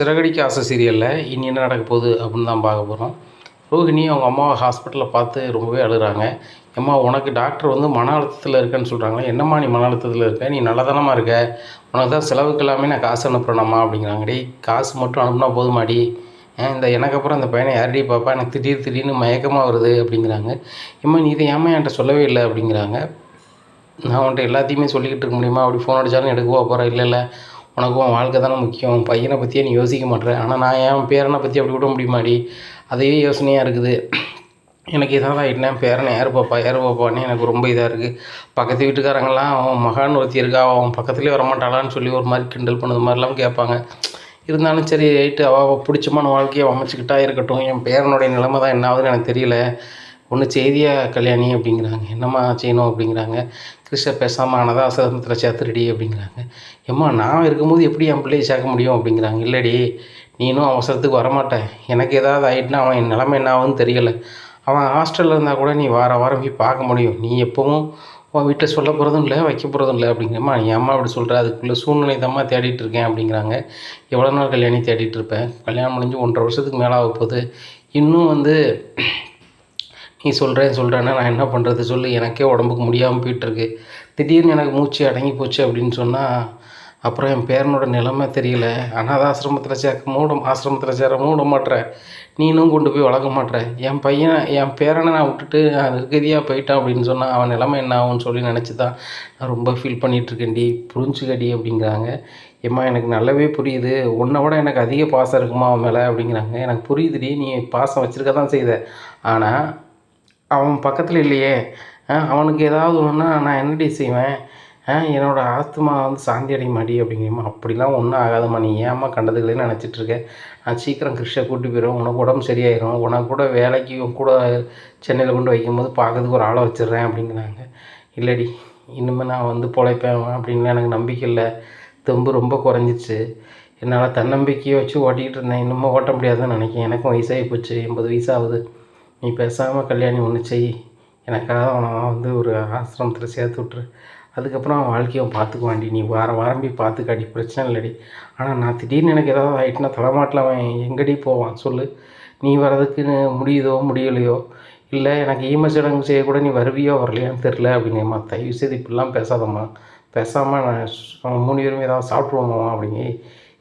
சிறகடிக்க ஆசை சீரியலில் இனி என்ன நடக்க போகுது அப்படின்னு தான் பார்க்க போகிறோம். ரோஹிணி அவங்க அம்மாவை ஹாஸ்பிட்டலில் பார்த்து ரொம்பவே அழுகிறாங்க. அம்மா உனக்கு டாக்டர் வந்து மன அழுத்தத்தில் இருக்கேன்னு சொல்கிறாங்க. என்னம்மா நீ மன அழுத்தத்தில் இருக்க? நீ நல்லதானம்மா இருக்க? உனக்கு தான் செலவுக்கு எல்லாமே நான் காசு அனுப்புகிறேனம்மா அப்படிங்கிறாங்க. டேய் காசு மட்டும் அனுப்புனா போதுமாடி? எனக்கு அப்புறம் இந்த பையனை யாரடி பாப்பா? எனக்கு திடீர்னு மயக்கமாக வருது அப்படிங்கிறாங்க. நீ இதை ஏம்மா என்கிட்ட சொல்லவே இல்லை அப்படிங்கிறாங்க. நான் உன்ட்ட எல்லாத்தையுமே சொல்லிக்கிட்டு இருக்க முடியுமா? அப்படி ஃபோன் அடித்தாலும் எடுக்கவா போகிறேன்? இல்லை உனக்கு உன் வாழ்க்கை தானே முக்கியம். உன் பையனை பற்றியே நீ யோசிக்க மாட்டேற. ஆனால் நான் என் பேரனை பற்றி அப்படி விட முடியுமாடி? அதையே யோசனையாக இருக்குது. எனக்கு ஏதாவது ஆகிட்டுனா பேரனை யார் பாப்பான்னு எனக்கு ரொம்ப இதாக இருக்குது. பக்கத்து வீட்டுக்காரங்கெல்லாம் அவன் மகான் ஒருத்தி இருக்கா, அவன் பக்கத்துலேயே வரமாட்டாளான்னு சொல்லி ஒரு மாதிரி கிண்டல் பண்ணது மாதிரிலாம் கேட்பாங்க. இருந்தாலும் சரி ரைட்டு, அவள் பிடிச்சமான வாழ்க்கையை அமைச்சிக்கிட்டா இருக்கட்டும். என் பேரனுடைய நிலைமை தான் என்ன ஆகுதுன்னு எனக்கு தெரியல. ஒன்று செய்தியா கல்யாணி அப்படிங்கிறாங்க. என்னம்மா செய்யணும் அப்படிங்கிறாங்க. கிருஷ்ண பேசாமல் ஆனதா ஆசிரமத்தில் சேர்த்துருடி அப்படிங்கிறாங்க. நான் இருக்கும்போது எப்படி என் பிள்ளையை சேர்க்க முடியும் அப்படிங்கிறாங்க. இல்லைடி நீனும் அவசரத்துக்கு வரமாட்டேன். எனக்கு ஏதாவது ஆகிட்டுனா அவன் என் நிலைமை என்ன ஆகுதுன்னு தெரியலை. அவன் ஹாஸ்டலில் இருந்தால் கூட நீ வாரம் போய் பார்க்க முடியும். நீ எப்போவும் உன் வீட்டில் சொல்ல போகிறதும் இல்லை, வைக்க போகிறதும் இல்லை அப்படிங்கிறம்மா. நீ அம்மா அப்படி சொல்கிற, அதுக்குள்ளே சூழ்நிலை தான்மா தேடிட்டு இருக்கேன் அப்படிங்கிறாங்க. எவ்வளோ நாள் கல்யாணி தேடிட்டு இருப்பேன்? கல்யாணம் முடிஞ்சு 1.5 வருஷத்துக்கு மேலே ஆக போகுது. இன்னும் நீ சொல்கிறேன்னா நான் என்ன பண்ணுறது சொல்லு? எனக்கே உடம்புக்கு முடியாமல் போயிட்டுருக்கு. திடீர்னு எனக்கு மூச்சு அடங்கி போச்சு அப்படின்னு சொன்னால் அப்புறம் என் பேரனோட நிலைமை தெரியல. அனாதை ஆசிரமத்தில் சேர மூட மாட்டேற. நீனும் கொண்டு போய் வளர்க்க மாட்டேற. என் பேரனை நான் விட்டுட்டு நான் நிர்கதியாக போயிட்டான் அப்படின்னு சொன்னால் அவன் நிலைமை என்ன ஆகும்னு சொல்லி நினச்சி தான் நான் ரொம்ப ஃபீல் பண்ணிகிட்ருக்கேன்டி. புரிஞ்சுக்கடி அப்படிங்கிறாங்க. எனக்கு நல்லாவே புரியுது. உன்னை விட எனக்கு அதிக பாசம் இருக்குமா அவன் மேலே அப்படிங்கிறாங்க. எனக்கு புரியுதுடி, நீ பாசம் வச்சுருக்க தான் செய்த. ஆனால் அவன் பக்கத்தில் இல்லையே. அவனுக்கு ஏதாவது ஒன்றுனா நான் என்னடி செய்வேன்? என்னோடய ஆத்மா சாந்தி அடைய மாடி அப்படிங்கிறம்மா. அப்படிலாம் ஒன்றும் ஆகாதம்மா. நீ ஏம்மா கண்டதுகளேன்னு நினச்சிட்ருக்க? நான் சீக்கிரம் கிருஷ்ணை கூட்டி போயிடும். உனக்கு உடம்பு சரியாயிடும். உனக்கு கூட வேலைக்கு கூட சென்னையில் கொண்டு வைக்கும்போது பார்க்கறதுக்கு ஒரு ஆளை வச்சிடுறேன் அப்படிங்கிறாங்க. இல்லைடி இனிமேல் நான் பொழைப்பேன் அப்படின்னு எனக்கு நம்பிக்கை இல்லை. தெம்பு ரொம்ப குறைஞ்சிச்சு. என்னால் தன்னம்பிக்கையை வச்சு ஓட்டிக்கிட்டு இருந்தேன். இன்னமும் ஓட்ட முடியாதுன்னு நினைக்கிறேன். எனக்கும் வயசாகி போச்சு, 80 வயசாகுது. நீ பேசாமல் கல்யாணி ஒன்று செய். எனக்காக அவனை ஒரு ஆசிரமத்தில் சேர்த்து விட்ரு. அதுக்கப்புறம் அவன் வாழ்க்கையை பார்த்துக்குவாண்டி. நீ வாரம் போய் பார்த்துக்காடி, பிரச்சனை இல்லைடி. ஆனால் நான் திடீர்னு எனக்கு ஏதாவது ஆகிட்டுனா தலைமாட்டில் அவன் எங்கடி போவான் சொல்லு? நீ வர்றதுக்கு முடியுதோ முடியலையோ, இல்லை எனக்கு சடங்கு செய்யக்கூட நீ வருவியோ வரலையான்னு தெரில அப்படிங்கம்மா. தயவுசெய்து இப்படிலாம் பேசாதம்மா. பேசாமல் நான் 3 பேருமே ஏதாவது சாப்பிட்ருவோம்மா அப்படிங்க.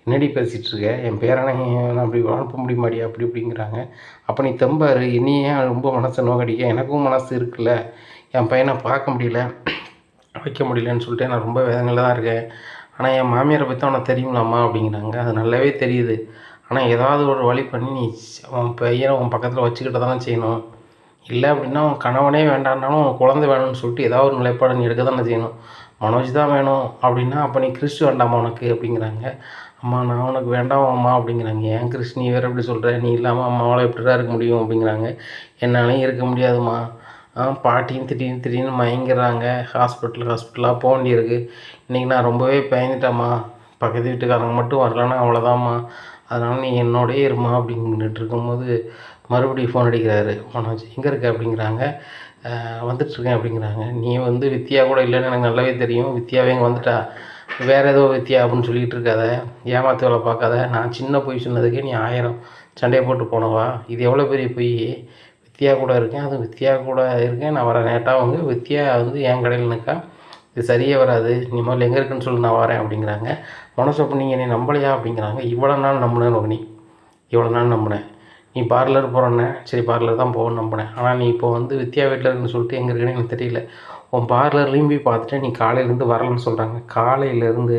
என்னடி பேசிகிட்ருக்க? என் பேரனை நான் அப்படி அனுப்ப முடியுமாடி அப்படி இப்படிங்கிறாங்க. அப்போ நீ தெம்பாரு. என்னையே ரொம்ப மனசை நோக்கடிக்க. எனக்கும் மனசு இருக்குல்ல. என் பையனை பார்க்க முடியல, வைக்க முடியலன்னு சொல்லிட்டு நான் ரொம்ப வேதனையில் தான் இருக்கேன். ஆனால் என் மாமியாரை பற்றி உனக்கு தெரியுங்களாம்மா அப்படிங்கிறாங்க. அது நல்லாவே தெரியுது. ஆனால் ஏதாவது ஒரு வழி பண்ணி நீ உன் பையனை உன் பக்கத்தில் வச்சுக்கிட்ட தானே செய்யணும். இல்லை அப்படின்னா உன் கணவனே வேண்டான்னாலும் உன் குழந்தை வேணும்னு சொல்லிட்டு ஏதாவது ஒரு நிலைப்பாடு நீ எடுக்க தானே செய்யணும். மனோஜ் தான் வேணும் அப்படின்னா அப்போ நீ கிறிஸ்து வேண்டாமா உனக்கு அப்படிங்கிறாங்க. அம்மா நான் உனக்கு வேண்டாம் அம்மா அப்படிங்கிறாங்க. ஏன் கிறிஸ்து நீ வேறு எப்படி சொல்கிற? நீ இல்லாமல் அம்மாவால் எப்படிதான் இருக்க முடியும் அப்படிங்கிறாங்க. என்னாலையும் இருக்க முடியாதும்மா. பாட்டியும் திடீர்னு மயங்கிறாங்க. ஹாஸ்பிட்டலாக போக வேண்டியிருக்கு. இன்றைக்கி நான் ரொம்பவே பயந்துட்டேம்மா. பக்கத்து வீட்டுக்காரங்க மட்டும் வரலன்னா அவ்வளோதாம்மா. அதனால் நீ என்னோடயே இருமா அப்படின்னுட்டு இருக்கும்போது மறுபடியும் ஃபோன் அடிக்கிறாரு மனோஜ். எங்கே இருக்க அப்படிங்கிறாங்க. வந்துட்டுருக்கேன் அப்படிங்கிறாங்க. நீ வித்தியா கூட இல்லைன்னு எனக்கு நல்லாவே தெரியும். வித்தியாவே இங்கே வந்துட்டா. வேறு ஏதோ வித்தியா அப்படின்னு சொல்லிகிட்டு இருக்காத. ஏமாத்து வேலை பார்க்காத. நான் சின்ன பொய் சொன்னதுக்கே நீ 1000 சண்டையை போட்டு போனவா? இது எவ்வளோ பெரிய பொய்? வித்தியா கூட இருக்கேன். அதுவும் வித்தியா கூட இருக்கேன். நான் வர நேட்டாக வித்தியா என் கடையில் நிற்கா. இது சரியே வராது. நீ முதல்ல எங்கே இருக்குன்னு சொல்லி நான் வரேன் அப்படிங்கிறாங்க. மனசு அப்போ நீங்கள் நீ நம்பலையா அப்படிங்கிறாங்க. இவ்வளோ நாள் நம்பினேன் ரோகிணி. இவ்வளோ நாள் நம்பினேன். நீ பார்லர் போகிறேன்னே. சரி பார்லர் தான் போகணும்னு நம்பினேன். ஆனால் நீ இப்போ வித்தியா வீட்டில் இருக்குன்னு சொல்லிட்டு எங்கே இருக்குன்னு எனக்கு தெரியல. உன் பார்லர்லேயும் போய் பார்த்துட்டு நீ காலையிலேருந்து வரலன்னு சொல்கிறாங்க. காலையிலேருந்து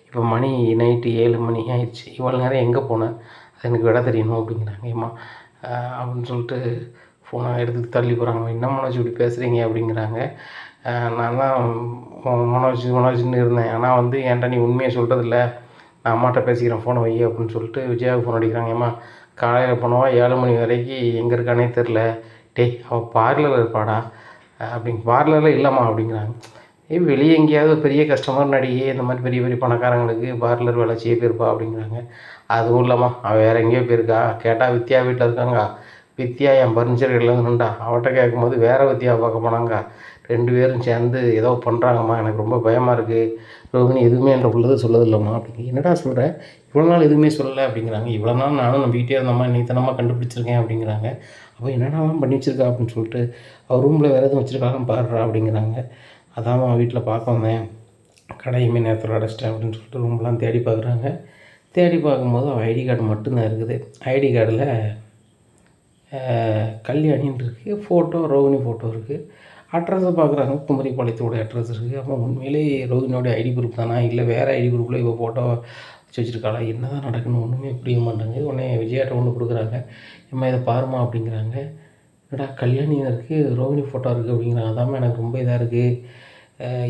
இப்போ மணி நைட்டு 7 மணி ஆயிடுச்சு. இவ்வளோ நேரம் எங்கே போனேன்? அது எனக்கு விட தெரியணும் அப்படிங்கிறாங்க. அப்படின்னு சொல்லிட்டு ஃபோனை எடுத்துகிட்டு தள்ளி போகிறாங்க. என்ன மனோஜ் இப்படி பேசுகிறீங்க அப்படிங்கிறாங்க. நான் தான் மனோஜ்னு இருந்தேன். ஆனால் என்கிட்ட நீ உண்மையை சொல்கிறதில்ல. நான் அம்மாட்ட பேசிக்கிறேன், ஃபோனை வை அப்படின்னு சொல்லிட்டு விஜயாவுக்கு ஃபோன் அடிக்கிறாங்க. காலையில் போனவா 7 மணி வரைக்கும் எங்கே இருக்கானே தெரில. டேய் அவள் பார்லரில் இருப்பாடா அப்படிங்க. பார்லரில் இல்லைம்மா அப்படிங்கிறாங்க. வெளியே எங்கேயாவது பெரிய கஸ்டமர் நடிகை இந்த மாதிரி பெரிய பெரிய பணக்காரங்களுக்கு பார்லர் வேலை செய்ய போயிருப்பா அப்படிங்கிறாங்க. அதுவும் இல்லைம்மா அவள் வேறு எங்கேயோ போயிருக்கா. கேட்டால் வித்தியா வீட்டில் இருக்காங்க. வித்தியா என் பர்னிச்சர் கடையில் நின்றா. அவட்ட கேட்கும்போது வேறு வித்தியாவை பார்க்க போனாங்க. 2 பேரும் சேர்ந்து ஏதோ பண்ணுறாங்கம்மா, எனக்கு ரொம்ப பயமாக இருக்குது. ரோகிணி எதுவுமே என்கிட்ட உள்ளதை சொல்லதில்லம்மா அப்படிங்க. என்னடா சொல்கிற, இவ்வளோ நாள் எதுவுமே சொல்லலை அப்படிங்கிறாங்க. இவ்வளோ நாள் நானும் நம்பிக்கிட்டே இருந்தம்மா, இன்னைக்கு தானம்மா கண்டுபிடிச்சிருக்கேன் அப்படிங்கிறாங்க. அப்போ என்னடாலாம் பண்ணி வச்சிருக்கா அப்படின்னு சொல்லிட்டு, அவள் ரூமில் வேறு எதுவும் வச்சுருக்காங்கன்னு பாருடா அப்படிங்கிறாங்க. அதாம்மா வீட்டில் பார்க்க வந்தேன், கடையுமே நேரத்தில் அடைச்சிட்டேன் அப்படின்னு சொல்லிட்டு ரூம்லாம் தேடி பார்க்குறாங்க. தேடி பார்க்கும்போது அவள் ஐடி கார்டு மட்டும்தான் இருக்குது. ஐடி கார்டில் கல்யாணின்னு இருக்குது, ஃபோட்டோ ரோகிணி ஃபோட்டோ இருக்குது. அட்ரஸை பார்க்குறாங்க, குமரிப்பாளையத்தோடைய அட்ரஸ் இருக்குது. அப்போ உண்மையிலேயே ரோகிணியோடைய ஐடி குரூப் தானா, இல்லை வேறு ஐடி குரூப்பில் இவள் ஃபோட்டோ வச்சு வச்சுருக்காளா, என்ன தான் நடக்கணும் ஒன்றுமே புரிய மாட்டாங்க. உடனே விஜயாட்ட ஒன்று கொடுக்குறாங்க, அம்மா இதை பாருமா அப்படிங்கிறாங்க. என்னடா கல்யாணியாக இருக்குது, ரோகிணி ஃபோட்டோ இருக்குது அப்படிங்கிறாங்க. அதாம்மா எனக்கு ரொம்ப இதாக இருக்குது.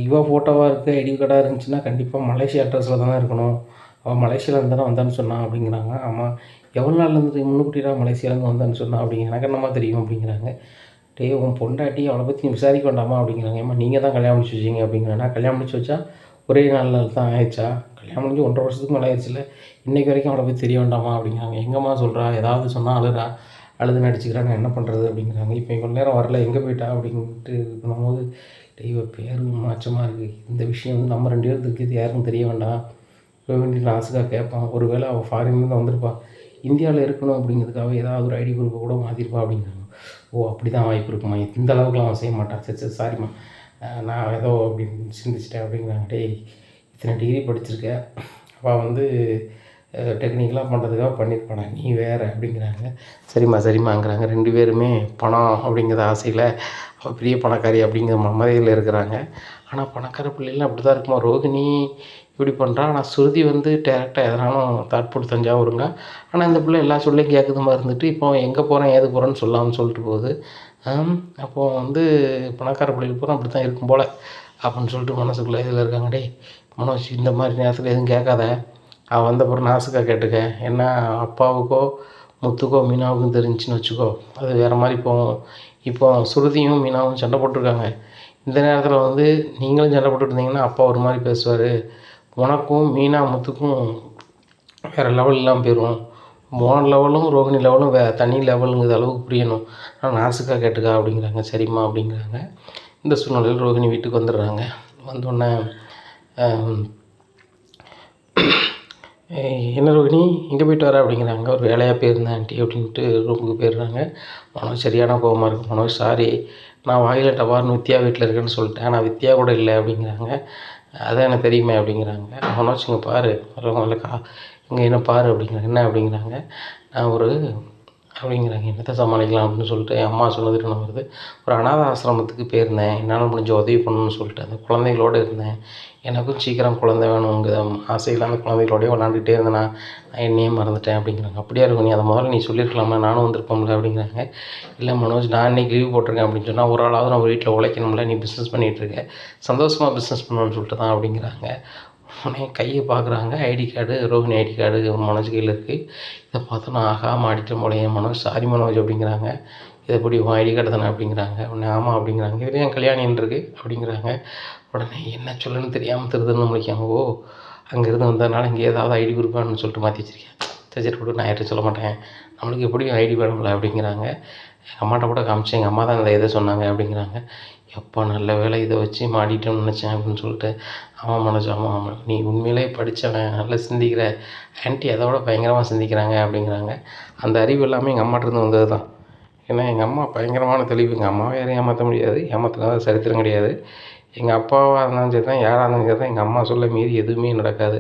இவள் ஃபோட்டோவாக இருக்குது, ஐடி கார்டாக இருந்துச்சுன்னா கண்டிப்பாக மலேசியா அட்ரஸில் தானே இருக்கணும். அவள் மலேசியாவிலேருந்து தானே வந்தான்னு சொன்னான் அப்படிங்கிறாங்க. ஆமாம், எவ்வளோ நாள்லேருந்து முன்னுக்கூட்டியா மலேசியாவிலேருந்து வந்தான்னு சொன்னான் அப்படிங்க. எனக்கு என்னம்மா தெரியும் அப்படிங்கிறாங்க. டே உன் பொண்டாட்டி அவளை பற்றி நீ விசாரிக்க வேண்டாமா அப்படிங்கிறாங்க. ஏம்மா நீங்கள் தான் கல்யாணம் முடிச்சு வச்சிங்க அப்படிங்கிறேன். நான் கல்யாணம் முடிச்சு வச்சா ஒரே நாளில் தான் ஆயிடுச்சா, கல்யாணம் முடிஞ்சு 1.5 வருஷத்துக்கு மேலே ஆயிடுச்சுல, இன்றைக்கி வரைக்கும் அவளை பற்றி தெரிய வேண்டாமா அப்படிங்கிறாங்க. எங்கம்மா சொல்கிறா, ஏதாவது சொன்னால் அழுது நடிச்சுக்கிறா, நான் என்ன பண்ணுறது அப்படிங்கிறாங்க. இப்போ இவ்வளோ நேரம் வரல, எங்கே போயிட்டா அப்படின்ட்டு பண்ணும்போது, தெய்வ பேரும் மாற்றமாக இருக்குது. இந்த விஷயம் வந்து நம்ம 2 பேருக்கு இருக்கிறது யாருக்கும் தெரிய வேண்டாம். ரோகிணி நாசுக்காக கேட்பான், ஒரு வேளை அவள் ஃபாரின்லேருந்து வந்திருப்பா, இந்தியாவில் இருக்கணும் அப்படிங்கிறதுக்காக ஏதாவது ஒரு ஐடி குரூப்பை கூட மாற்றிருப்பா அப்படிங்கிறாங்க. ஓ அப்படி தான் வாய்ப்பு இருக்குமா, இந்த அளவுக்குலாம் அவன் செய்ய மாட்டான். சரி சரி சாரிம்மா, நான் ஏதோ அப்படின்னு சிந்திச்சிட்டேன் அப்படிங்கிறாங்க. டேய் இத்தனை டிகிரி படிச்சிருக்க, அவள் வந்து டெக்னிக்கலாக பண்ணுறதுக்காக பண்ணியிருப்பானா, நீ வேறு அப்படிங்கிறாங்க. சரிம்மாங்கிறாங்க. 2 பேருமே பணம் அப்படிங்கிற ஆசையில் அவள் பெரிய பணக்காரி அப்படிங்கிற மமதையில் இருக்கிறாங்க. ஆனால் பணக்கார பிள்ளைலாம் அப்படி தான் இருக்குமா, ரோகிணி இப்படி பண்ணுறா. ஆனால் சுருதி வந்து டேரெக்டாக எதனாலும் தாட்பூர் தஞ்சாவூருங்க. ஆனால் இந்த பிள்ளை எல்லா சொல்லையும் கேட்குதுமா இருந்துட்டு இப்போ எங்கே போகிறேன் ஏது போகிறேன்னு சொல்லாமல் சொல்லிட்டு போகுது. அப்போது வந்து பணக்கார பிள்ளைகள் பூரா அப்படி தான் இருக்கும் போல் அப்படின்னு சொல்லிட்டு மனசுக்குள்ளே இதில் இருக்காங்க. டேய் மனோஜ், இந்த மாதிரி நேரத்தில் எதுவும் கேட்காத, அவன் வந்த அப்புறம் நாசுக்காக கேட்டுக்க. ஏன்னா அப்பாவுக்கோ முத்துக்கோ மீனாவுக்கும் தெரிஞ்சுன்னு வச்சுக்கோ, அது வேறு மாதிரி போகும். இப்போ சுருதியும் மீனாவும் சண்டை போட்டிருக்காங்க. இந்த நேரத்தில் வந்து நீங்களும் சண்டை போட்டுட்டு இருந்தீங்கன்னா அப்பா ஒரு மாதிரி பேசுவார், உனக்கும் மீனா முத்துக்கும் வேறு லெவல் இல்லாமல் போயிடும். மோன லெவலும் ரோகிணி லெவலும் தனி லெவலுங்கிற அளவுக்கு புரியணும். ஆனால் நாசுக்காக கேட்டுக்கா அப்படிங்கிறாங்க. சரிம்மா அப்படிங்கிறாங்க. இந்த சூழ்நிலையில் ரோகிணி வீட்டுக்கு வந்துடுறாங்க. வந்தோடனே என்ன ரோகிணி எங்கே போயிட்டு வர அப்படிங்கிறாங்க. ஒரு வேலையாக போயிருந்தேன் ஆண்டி அப்படின்ட்டு ரூமுக்கு போயிடுறாங்க. மனோஜ் சரியான கோபமாக இருக்குது. மனோஜ் சாரி, நான் வாயில் டபார்னு வித்யா வீட்டில் இருக்கேன்னு சொல்லிட்டேன், நான் வித்யா கூட இல்லை அப்படிங்கிறாங்க. அதான் எனக்கு தெரியுமே அப்படிங்கிறாங்க. மனோஜ் இங்கே பாரு, இல்லைக்கா இங்கே என்ன பாரு அப்படிங்கிறாங்க. என்ன அப்படிங்கிறாங்க. நான் ஒரு அப்படிங்கிறாங்க. என்னத்தை சமாளிக்கலாம் அப்படின்னு சொல்லிட்டு என் அம்மா சொன்னது என்ன வருது, ஒரு அனாதை ஆசிரமத்துக்கு போயிருந்தேன், என்னால் முடிஞ்ச உதவி பண்ணணும்னு சொல்லிட்டு அந்த குழந்தைகளோடு இருந்தேன். எனக்கும் சீக்கிரம் குழந்தை வேணுங்கிற ஆசையில் அந்த குழந்தைகளோடய விளாண்டுக்கிட்டே இருந்தேன். நான் என்னையே மறந்துட்டேன் அப்படிங்கிறாங்க. அப்படியே இருக்கும், நீ அதை முதல்ல நீ சொல்லியிருக்கலாமா, நானும் வந்திருப்போம்ல அப்படிங்கிறாங்க. இல்லை மனோஜ், நான் இன்றைக்கி லீவ் போட்டிருக்கேன் அப்படின்னு சொன்னால் ஒரு ஆளாவது நம்ம வீட்டில் உழைக்கணும்ல, நீ பிஸ்னஸ் பண்ணிகிட்ருக்க, சந்தோஷமாக பிஸ்னஸ் பண்ணணும்னு சொல்லிட்டு தான் அப்படிங்கிறாங்க. உடனே கையை பார்க்குறாங்க, ID card Rohini ID card Manoj கையில் இருக்குது. இதை பார்த்தோன்னா ஆகா மாடிட்ட போலையே மனோஜ், சாரி மனோஜ் அப்படிங்கிறாங்க. இதை எப்படி உன் ஐடி கார்டு தானே அப்படிங்கிறாங்க. உடனே ஆமாம் அப்படிங்கிறாங்க. இதுலேயும் என் கல்யாணின்னு இருக்குது அப்படிங்கிறாங்க. உடனே என்ன சொல்லணும்னு தெரியாமல் திருதுன்னு முடிக்காங்க. ஓ அங்கேருந்து வந்ததுனால இங்கே ஏதாவது ஐடி குரூப் வேணும்னு சொல்லிட்டு மாற்றி வச்சுருக்கேன். சரி கூட நான் யார்கிட்ட சொல்ல மாட்டேன், நம்மளுக்கு எப்படியும் ஐடி வேணும்ல அப்படிங்கிறாங்க. எங்கள் அம்மாட்ட கூட காமிச்சேன், எங்கள் அம்மா தான் இந்த இதை சொன்னாங்க அப்படிங்கிறாங்க. எப்போ நல்ல வேலை இதை வச்சு மாட்டிட்டோம்னு நினச்சேன் அப்படின்னு சொல்லிட்டு. ஆமாம் மனோஜ், ஆமாம் நீ உண்மையிலே படித்தவன், நல்லா சிந்திக்கிற, ஆன்ட்டி அதை விட பயங்கரமாக சிந்திக்கிறாங்க அப்படிங்கிறாங்க. அந்த அறிவு எல்லாமே எங்கள் அம்மாட்டிருந்து வந்தது தான். ஏன்னா எங்கள் அம்மா பயங்கரமான தெளிவு. எங்கள் அம்மாவை யாரையும் ஏமாற்ற முடியாது, ஏமாற்றினாத சரித்திரம் கிடையாது. எங்கள் அப்பாவாக இருந்தாலும் சரி தான், யாராக இருந்தாலும் சரி தான், எங்கள் அம்மா சொல்ல மீறி எதுவுமே நடக்காது.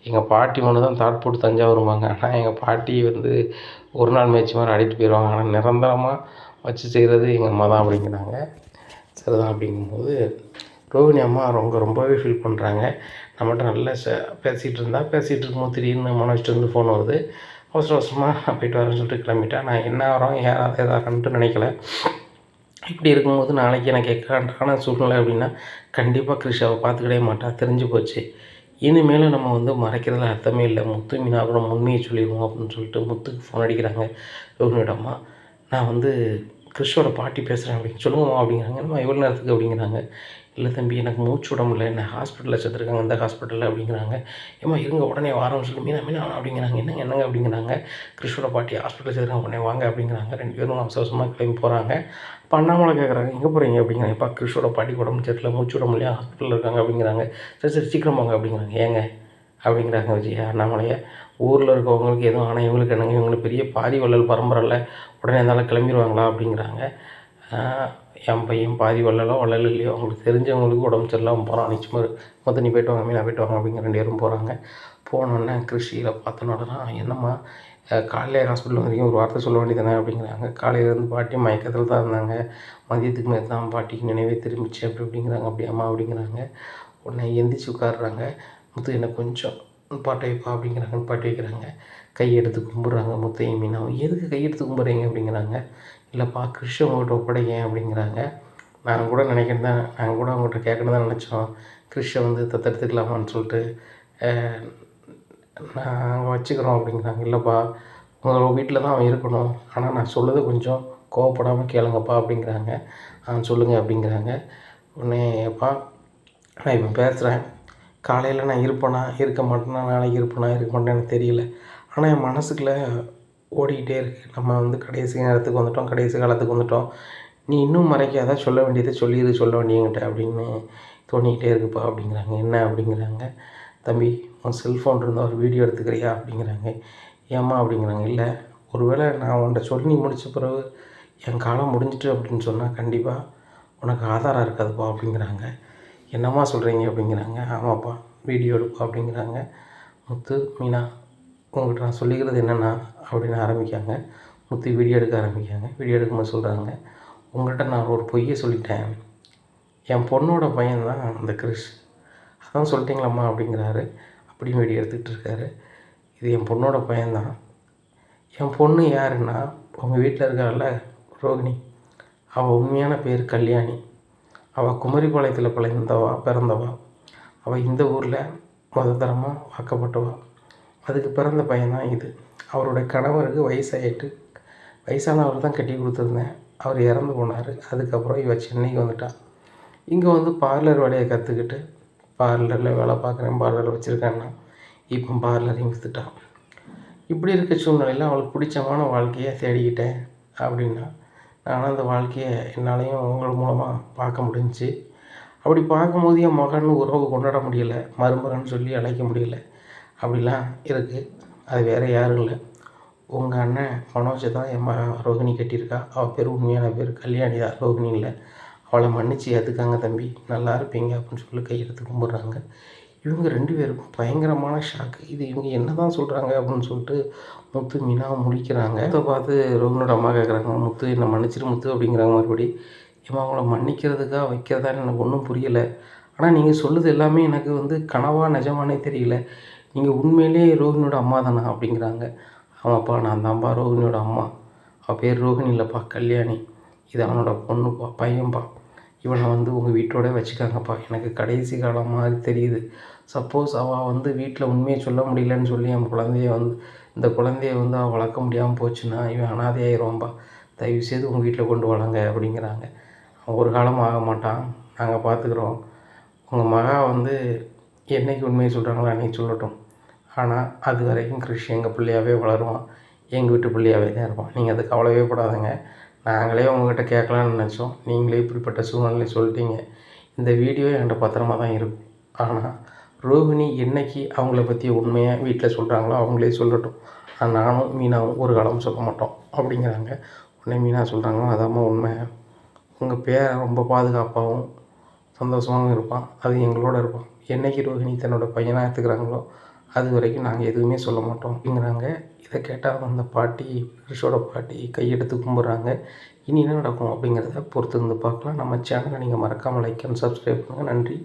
எங்கள் பாட்டி ஒன்று தான் தாட் போட்டு தஞ்சாவூரும்பாங்க. ஆனால் எங்கள் பாட்டி வந்து ஒரு நாள் மேய்ச்சி மாதிரி ஆடிட்டு போயிடுவாங்க. ஆனால் நிரந்தரமாக வச்சு செய்கிறது எங்கள் அம்மா தான் அப்படிங்கிறாங்க. சரிதான் அப்படிங்கும்போது ரோகிணி அம்மா ரொம்பவே ஃபீல் பண்ணுறாங்க. நம்மகிட்ட நல்லா பேசிகிட்டு இருக்கும்போது திடீர்னு மனோஜ்ட்டு வந்து ஃபோன் வருது. அவசர அவசரமாக போயிட்டு வரேன்னு சொல்லிட்டு கிளம்பிட்டா. நான் என்ன வரோம் யாராவது எதாகன்ட்டு நினைக்கல. இப்படி இருக்கும்போது நாளைக்கு எனக்கு எக்காண்டான சூழ்நிலை அப்படின்னா கண்டிப்பாக கிருஷாவை பார்த்துக்கிடவே மாட்டா, தெரிஞ்சு போச்சு. இனிமேலும் நம்ம வந்து மறைக்கிறதுல அர்த்தமே இல்லை, முத்து மீனா கூட உண்மையை சொல்லிடுவோம் அப்படின்னு சொல்லிட்டு முத்துக்கு ஃபோன் அடிக்கிறாங்க ரோகிணியோட அம்மா. நான் வந்து கிறிஷோட பாட்டி பேசுகிறேன் அப்படின்னு. சொல்லுங்கம்மா அப்படிங்கிறாங்க. என்னம்மா எவ்வளோ நேரத்துக்கு அப்படிங்கிறாங்க. இல்லை தம்பி எனக்கு மூச்சு விட முடியல, என்ன ஹாஸ்பிட்டலில் சேர்த்துருக்காங்க இந்த ஹாஸ்பிட்டலில் அப்படிங்கிறாங்க. ஏம்மா இருங்க உடனே வாரோம்னு சொல்லி மீனா மீனா அப்படிங்கிறாங்க. என்னங்க அப்படிங்கிறாங்க. கிறிஷோட பாட்டி ஹாஸ்பிட்டலில் சேர்த்துருக்காங்க உடனே வாங்க அப்படிங்கிறாங்க. 2 பேரும் அவசர அவசரமாக கிளம்பி போகிறாங்க. இப்போ அண்ணாமலை கேட்குறாங்க எங்கே போகிறீங்க அப்படிங்கிறாங்க. இப்போ கிறிஷோட பாட்டி உடம்பு சரியில்லை மூச்சு விட முடியல ஹாஸ்பிட்டலில் இருக்காங்க அப்படிங்கிறாங்க. சரி சரி சீக்கிரம் வாங்க அப்படிங்கிறாங்க. ஏங்க அப்படிங்கிறாங்க விஜயா அண்ணாமலையை. ஊரில் இருக்கவங்களுக்கு எதுவும் ஆனால் இவங்களுக்கு என்னங்க இவங்களுக்கு பெரிய பாதி வள்ளல் பரம்பரையில் உடனே இருந்தாலும் கிளம்பிடுவாங்களா அப்படிங்கிறாங்க. என் பையன் பாதி வள்ளலோ வள்ளல் இல்லையோ அவங்களுக்கு தெரிஞ்சவங்களுக்கு உடம்பு சரியில்லாமல் போகிறான் நிச்சயமாக மொத்தம் நீ போய்ட்டு வாங்க மீனா போய்ட்டு வாங்க அப்படிங்கிற 2 பேரும் போகிறாங்க. போனோடனே கிருஷியில் பார்த்தோன்னே என்னம்மா காலையில் ஹாஸ்பிட்டல் வரைக்கும் ஒரு வார்த்தை சொல்ல வேண்டியதானே அப்படிங்கிறாங்க. காலையிலேருந்து பாட்டி மயக்கத்தில் தான் இருந்தாங்க, மதியத்துக்கு மேலே தான் பாட்டிக்கு நினைவே திரும்பிச்சு அப்படிங்கிறாங்க. அப்படியாம்மா அப்படிங்கிறாங்க. உடனே எந்திரிச்சு உட்காடுறாங்க. முத்து என்னை கொஞ்சம் பாட்டை வைப்பா அப்படிங்கிறாங்க. பாட்டி வைக்கிறாங்க. கையெடுத்து கும்பிட்றாங்க முத்தையும் மீனாவும். எதுக்கு கையெடுத்து கும்பிட்றீங்க அப்படிங்கிறாங்க. இல்லைப்பா கிறிஷ் உங்கள்கிட்ட ஒப்படைங்க அப்படிங்கிறாங்க. நாங்கள் கூட அவங்ககிட்ட கேட்கணும் தான் நினச்சோம். கிறிஷை வந்து தத்தெடுத்துக்கலாமான்னு சொல்லிட்டு நாங்கள் வச்சுக்கிறோம் அப்படிங்கிறாங்க. இல்லைப்பா உங்கள் வீட்டில் தான் அவன் இருக்கணும், ஆனால் நான் சொல்லுறது கொஞ்சம் கோவப்படாமல் கேளுங்கப்பா அப்படிங்கிறாங்க. சொல்லுங்கள் அப்படிங்கிறாங்க. உடனே அப்பா நான் இப்போ பேசுகிறேன், காலையில் நான் இருப்பேனா இருக்க மாட்டேன்னா, நாளைக்கு இருப்பேனா இருக்க மாட்டேன்னு எனக்கு தெரியல. ஆனால் என் மனசுக்குள்ளே ஓடிக்கிட்டே இருக்குது. நம்ம வந்து கடைசி நேரத்துக்கு வந்துட்டோம், கடைசி காலத்துக்கு வந்துட்டோம். நீ இன்னும் மறைக்காத, சொல்ல வேண்டியதை சொல்ல வேண்டியங்கிட்ட அப்படின்னு தோணிக்கிட்டே இருக்குப்பா அப்படிங்கிறாங்க. என்ன அப்படிங்கிறாங்க. தம்பி உன் செல்ஃபோன் இருந்தால் ஒரு வீடியோ எடுத்துக்கிறியா அப்படிங்கிறாங்க. ஏம்மா அப்படிங்கிறாங்க. இல்லை ஒருவேளை நான் உன்கிட்ட சொல்லி முடித்த பிறகு என் காலம் முடிஞ்சிட்டு அப்படின்னு சொன்னால் கண்டிப்பாக உனக்கு ஆதாரம் இருக்காதுப்பா அப்படிங்கிறாங்க. என்னம்மா சொல்கிறீங்க அப்படிங்கிறாங்க. ஆமாப்பா வீடியோ எடுப்பா அப்படிங்கிறாங்க. முத்து மீனா உங்கள்கிட்ட நான் சொல்லிக்கிறது என்னென்னா அப்படின்னு ஆரம்பிக்காங்க. முத்து வீடியோ எடுக்க ஆரம்பிக்காங்க. வீடியோ எடுக்கும்போது சொல்கிறாங்க, உங்கள்கிட்ட நான் ஒரு பொய்யை சொல்லிட்டேன், என் பொண்ணோட பையன்தான் அந்த கிறிஷ், அதான் சொல்லிட்டீங்களாம்மா அப்படிங்கிறாரு. அப்படியும் வீடியோ எடுத்துக்கிட்டு இருக்காரு. இது என் பொண்ணோட பையன்தான். என் பொண்ணு யாருன்னா உங்கள் வீட்டில் இருக்கார்ல ரோகிணி, அவள் உண்மையான பேர் கல்யாணி. அவள் குமரிப்பாளையத்தில் பிறந்தவா. அவள் இந்த ஊரில் தரமாக வாக்கப்பட்டவா. அதுக்கு பிறந்த பையன்தான் இது. அவருடைய கணவருக்கு வயசானவர் தான் கட்டி கொடுத்துருந்தேன். அவர் இறந்து போனார். அதுக்கப்புறம் இவள் சென்னைக்கு வந்துட்டாள். இங்கே வந்து பார்லர் வேலையை கற்றுக்கிட்டு பார்லரில் வேலை பார்க்குறேன், பார்லர் வச்சுருக்கேன்னா இப்போ பார்லரையும் விற்றுட்டான். இப்படி இருக்க சூழ்நிலையில் அவளுக்கு பிடிச்சமான வாழ்க்கையை தேடிக்கிட்டேன் அப்படின்னா, நானும் அந்த வாழ்க்கையை என்னாலையும் உங்கள் மூலமாக பார்க்க முடிஞ்சிச்சு. அப்படி பார்க்கும்போது என் மகன் உறவு கொண்டாட முடியலை, மருமகன் சொல்லி அழைக்க முடியலை. அப்படிலாம் இருக்குது. அது வேறு யாரும் இல்லை, உங்கள் அண்ணன் மனோஜை தான் என் ரோகிணி கட்டியிருக்கா. அவள் பேர் உண்மையான பேர் கல்யாணி தான், ரோகிணி இல்லை. அவளை மன்னிச்சு ஏற்றுக்காங்க தம்பி, நல்லா இருப்பீங்க அப்படின்னு சொல்லி கையெடுத்து கும்பிட்றாங்க. இவங்க 2 பேருக்கும் பயங்கரமான ஷாக்கு. இது இவங்க என்ன தான் சொல்கிறாங்க அப்படின்னு சொல்லிட்டு முத்து மீனாவை முழிக்கிறாங்க. அதை பார்த்து ரோகிணியோட அம்மா கேட்குறாங்க, முத்து என்னை மன்னிச்சிரு முத்து அப்படிங்கிறாங்க. மறுபடி ஏமா அவங்கள மன்னிக்கிறதுக்காக வைக்கிறதான்னு எனக்கு ஒன்றும் புரியலை. ஆனால் நீங்கள் சொல்லுது எல்லாமே எனக்கு வந்து கனவா நிஜமானே தெரியல. நீங்கள் உண்மையிலே ரோகிணியோட அம்மா தானா அப்படிங்கிறாங்க. ஆமாப்பா நான் தான்ப்பா ரோகிணியோட அம்மா. அவள் பேர் ரோகிணி இல்லைப்பா கல்யாணி. இது அவனோட பொண்ணுப்பா பையன்ப்பா. இவனை வந்து உங்கள் வீட்டோட வச்சுக்காங்கப்பா. எனக்கு கடைசி காலம் மாதிரி தெரியுது. சப்போஸ் அவள் வந்து வீட்டில் உண்மையை சொல்ல முடியலன்னு சொல்லி இந்த குழந்தைய வந்து அவள் வளர்க்க முடியாமல் போச்சுன்னா இவன் அனாதையாயிருவான்பா. தயவுசெய்து உங்கள் வீட்டில் கொண்டு வராங்க அப்படிங்கிறாங்க. அவன் ஒரு காலம் ஆக மாட்டான், நாங்கள் பார்த்துக்குறோம். உங்கள் மகா வந்து என்றைக்கு உண்மையை சொல்கிறாங்களோ அன்றைக்கி சொல்லட்டும். ஆனால் அது வரைக்கும் கிறிஷ் எங்கள் பிள்ளையாகவே வளருவான், எங்கள் வீட்டு பிள்ளையாகவே தான் இருப்பான். நீங்கள் அதை கவலையே படாதீங்க. நாங்களே உங்கள்கிட்ட கேட்கலான்னு நினச்சோம், நீங்களே இப்படிப்பட்ட சூழ்நிலை சொல்லிட்டீங்க. இந்த வீடியோ என்கிட்ட பத்திரமா தான் இருக்கும். ஆனால் ரோகிணி என்னைக்கு அவங்கள பற்றி உண்மையாக வீட்டில் சொல்கிறாங்களோ அவங்களே சொல்லட்டும். நானும் மீனாவும் ஒரு காலம் சொல்ல மாட்டோம் அப்படிங்கிறாங்க. உடனே மீனா சொல்கிறாங்க, அதாம்மா உண்மை, உங்கள் பேரை ரொம்ப பாதுகாப்பாகவும் சந்தோஷமாகவும் இருப்பான், அது எங்களோட இருப்பான். என்றைக்கு ரோகிணி தன்னோட பையனாக எடுத்துக்கிறாங்களோ அது வரைக்கும் நாங்கள் எதுவுமே சொல்ல மாட்டோம் அப்படிங்கிறாங்க. இதை கேட்டால் அந்த பாட்டி கிறிஷோட பாட்டி கையெடுத்து கும்பிட்றாங்க. இனி என்ன நடக்கும் அப்படிங்கிறத பொறுத்து இருந்து பார்க்கலாம். நம்ம சேனலை நீங்கள் மறக்காமல் லைக் அண்ட் சப்ஸ்கிரைப் பண்ணுங்கள். நன்றி.